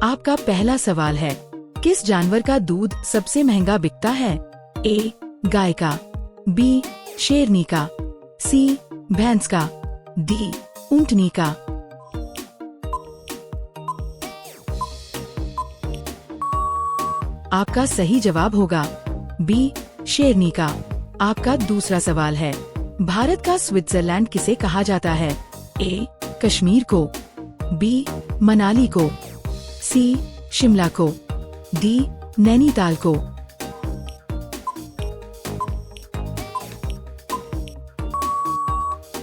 आपका पहला सवाल है, किस जानवर का दूध सबसे महंगा बिकता है? ए. गाय का, बी. शेरनी का, सी. भैंस का, डी. ऊंटनी का। आपका सही जवाब होगा बी. शेरनी का। आपका दूसरा सवाल है, भारत का स्विट्जरलैंड किसे कहा जाता है? ए. कश्मीर को, बी. मनाली को, सी. शिमला को, डी. नैनीताल को।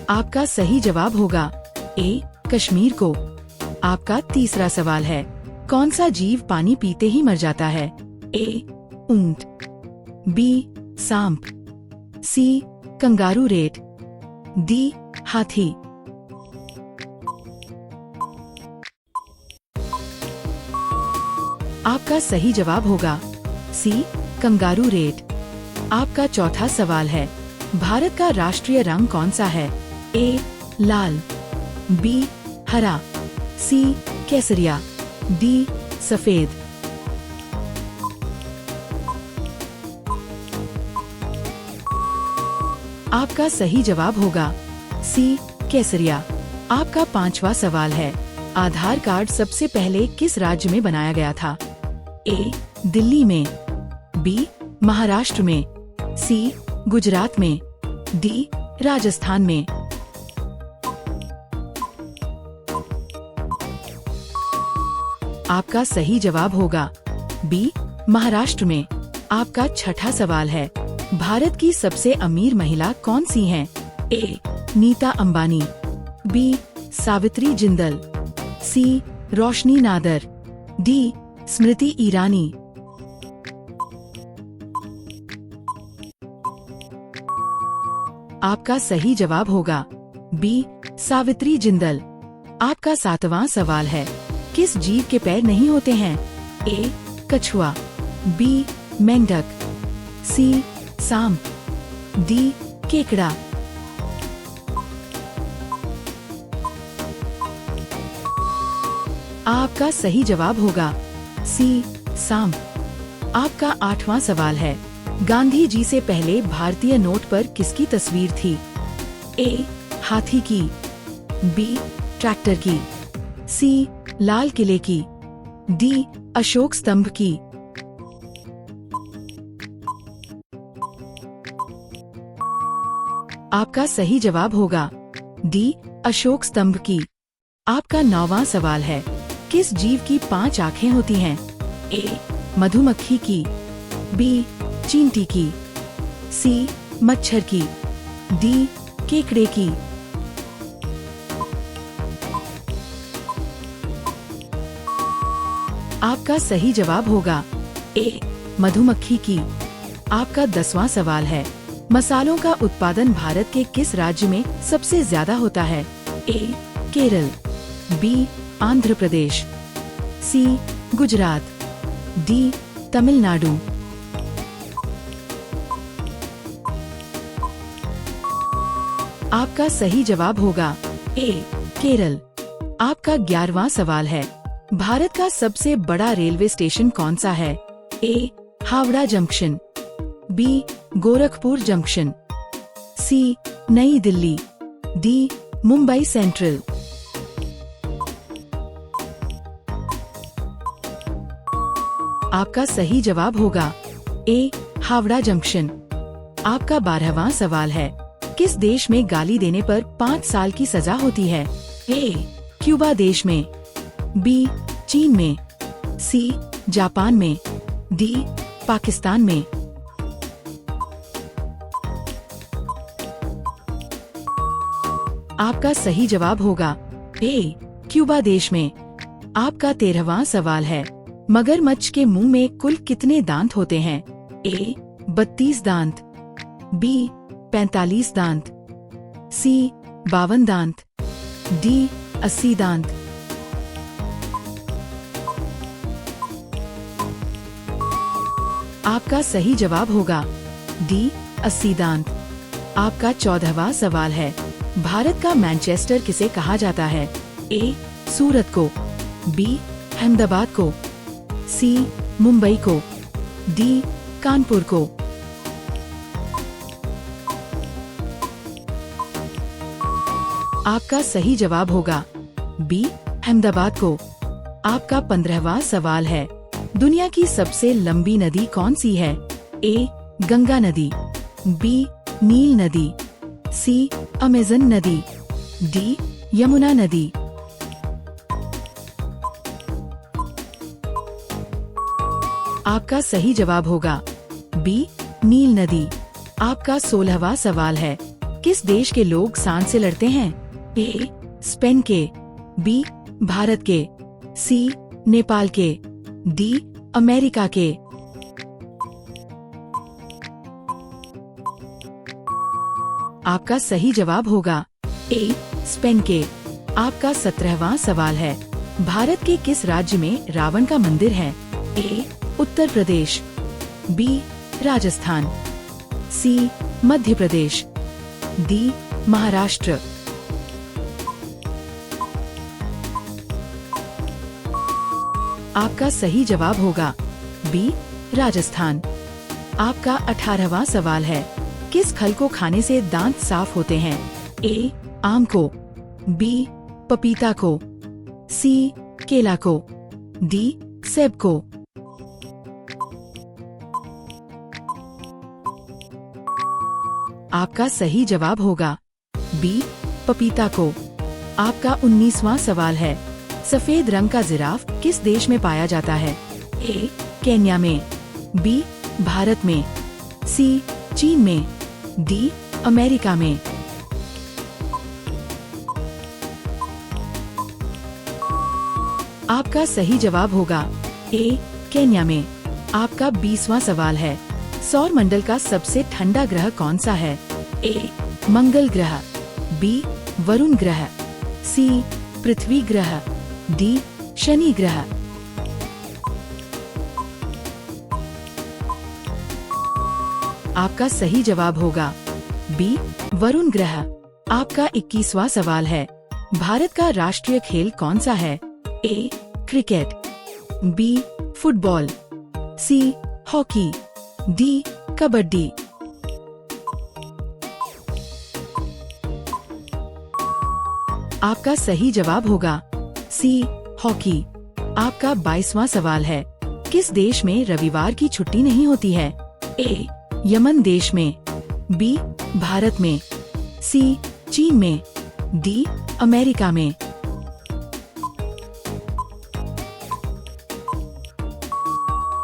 आपका सही जवाब होगा ए. कश्मीर को। आपका तीसरा सवाल है, कौन सा जीव पानी पीते ही मर जाता है? ए. ऊंट, बी. सांप, सी. Kangaroo rat, D. हाथी। आपका सही जवाब होगा सी. Kangaroo rat. आपका चौथा सवाल है, भारत का राष्ट्रीय रंग कौन सा है? ए. लाल, बी. हरा, सी. केसरिया, डी. सफेद। आपका सही जवाब होगा सी. केसरिया। आपका पांचवा सवाल है, आधार कार्ड सबसे पहले किस राज्य में बनाया गया था? ए. दिल्ली में, बी. महाराष्ट्र में, सी. गुजरात में, डी. राजस्थान में। आपका सही जवाब होगा बी. महाराष्ट्र में। आपका छठा सवाल है, भारत की सबसे अमीर महिला कौन सी हैं? ए. नीता अंबानी, बी. सावित्री जिंदल, सी. रोशनी नादर, डी. स्मृति ईरानी। आपका सही जवाब होगा बी. सावित्री जिंदल। आपका सातवां सवाल है, किस जीव के पैर नहीं होते हैं? ए. कछुआ, बी. मेंढक, सी. सांप, डी. केकड़ा। आपका सही जवाब होगा सी. सांप। आपका आठवां सवाल है, गांधी जी से पहले भारतीय नोट पर किसकी तस्वीर थी? ए. हाथी की, बी. ट्रैक्टर की, सी. लाल किले की, डी. अशोक स्तंभ की। आपका सही जवाब होगा डी. अशोक स्तंभ की। आपका नौवां सवाल है, किस जीव की 5 आँखें होती हैं? ए. मधुमक्खी की, बी. चींटी की, सी. मच्छर की, डी. केकड़े की। आपका सही जवाब होगा ए. मधुमक्खी की। आपका 10वां सवाल है, मसालों का उत्पादन भारत के किस राज्य में सबसे ज्यादा होता है? ए. केरल, बी. आंध्र प्रदेश, सी. गुजरात, डी. तमिलनाडु। आपका सही जवाब होगा ए. केरल। आपका 11वां सवाल है, भारत का सबसे बड़ा रेलवे स्टेशन कौन सा है? A. Howrah junction, B. Gorakhpur junction, C. New Delhi, D. Mumbai central. आपका सही जवाब होगा ए. हावड़ा जंक्शन। आपका 12वां सवाल है, किस देश में गाली देने पर 5 साल की सजा होती है? ए. क्यूबा देश में, बी. चीन में, सी. जापान में, डी. पाकिस्तान में। आपका सही जवाब होगा ए. क्यूबा देश में। आपका 13वां सवाल है, मगरमच्छ के मुंह में कुल कितने दांत होते हैं? ए. 32 दांत, बी. 45 दांत, सी. 52 दांत, डी. 80 दांत। आपका सही जवाब होगा डी. 80 दांत। आपका 14वां सवाल है, भारत का मैनचेस्टर किसे कहा जाता है? ए. सूरत को, बी. अहमदाबाद को, सी मुंबई को, डी कानपुर को। आपका सही जवाब होगा बी अहमदाबाद को। आपका 15वां सवाल है, दुनिया की सबसे लंबी नदी कौन सी है? ए गंगा नदी, बी नील नदी, सी अमेजन नदी, डी यमुना नदी। आपका सही जवाब होगा बी नील नदी। आपका 16वां सवाल है, किस देश के लोग सांड से लड़ते हैं? ए स्पेन के, बी भारत के, सी नेपाल के, डी अमेरिका के। आपका सही जवाब होगा ए स्पेन के। आपका 17वां सवाल है, भारत के किस राज्य में रावण का मंदिर है? ए उत्तर प्रदेश, बी राजस्थान, सी मध्य प्रदेश, डी महाराष्ट्र। आपका सही जवाब होगा बी राजस्थान। आपका 18वां सवाल है, किस फल को खाने से दांत साफ होते हैं? ए आम को, बी पपीता को, सी केला को, डी सेब को। आपका सही जवाब होगा बी पपीता को। आपका 19वां सवाल है, सफेद रंग का जिराफ किस देश में पाया जाता है? ए केन्या में, बी भारत में, सी चीन में, डी अमेरिका में। आपका सही जवाब होगा ए केन्या में। आपका 20वां सवाल है, सौर मंडल का सबसे ठंडा ग्रह कौन सा है? ए मंगल ग्रह, बी वरुण ग्रह, सी पृथ्वी ग्रह, डी शनि ग्रह। आपका सही जवाब होगा बी वरुण ग्रह। आपका 21वां सवाल है, भारत का राष्ट्रीय खेल कौन सा है? A cricket, B football, C hockey, D kabaddi. आपका सही जवाब होगा सी हॉकी। आपका 22वां सवाल है, किस देश में रविवार की छुट्टी नहीं होती है? ए यमन देश में, बी भारत में, सी चीन में, डी अमेरिका में।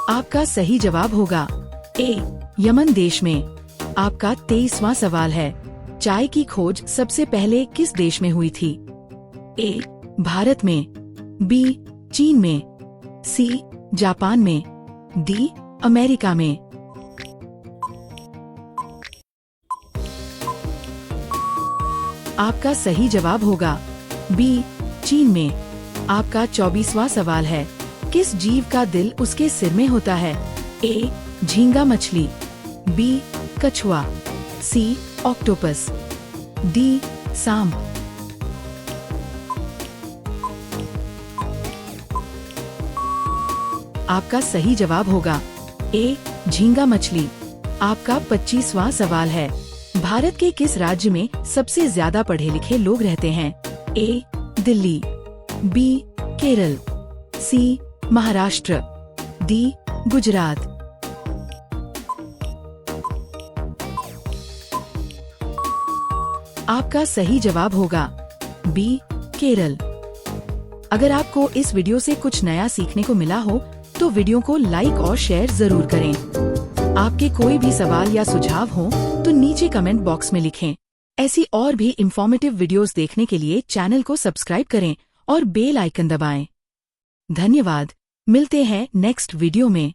आपका सही जवाब होगा ए यमन देश में। आपका 23वां सवाल है, चाय की खोज सबसे पहले किस देश में हुई थी? ए भारत में, बी चीन में, सी जापान में, डी अमेरिका में। आपका सही जवाब होगा बी चीन में। आपका 24वां सवाल है, किस जीव का दिल उसके सिर में होता है? ए झींगा मछली, बी कछुआ, सी ऑक्टोपस, डी सांप। आपका सही जवाब होगा ए झींगा मछली। आपका 25वां सवाल है, भारत के किस राज्य में सबसे ज्यादा पढ़े लिखे लोग रहते हैं? ए दिल्ली, बी केरल, सी महाराष्ट्र, डी गुजरात। आपका सही जवाब होगा बी केरल। अगर आपको इस वीडियो से कुछ नया सीखने को मिला हो तो वीडियो को लाइक और शेयर जरूर करें। आपके कोई भी सवाल या सुझाव हो तो नीचे कमेंट बॉक्स में लिखें। ऐसी और भी इंफॉर्मेटिव वीडियोस देखने के लिए चैनल को सब्सक्राइब करें और बेल आइकन दबाएं। धन्यवाद। मिलते हैं नेक्स्ट वीडियो में।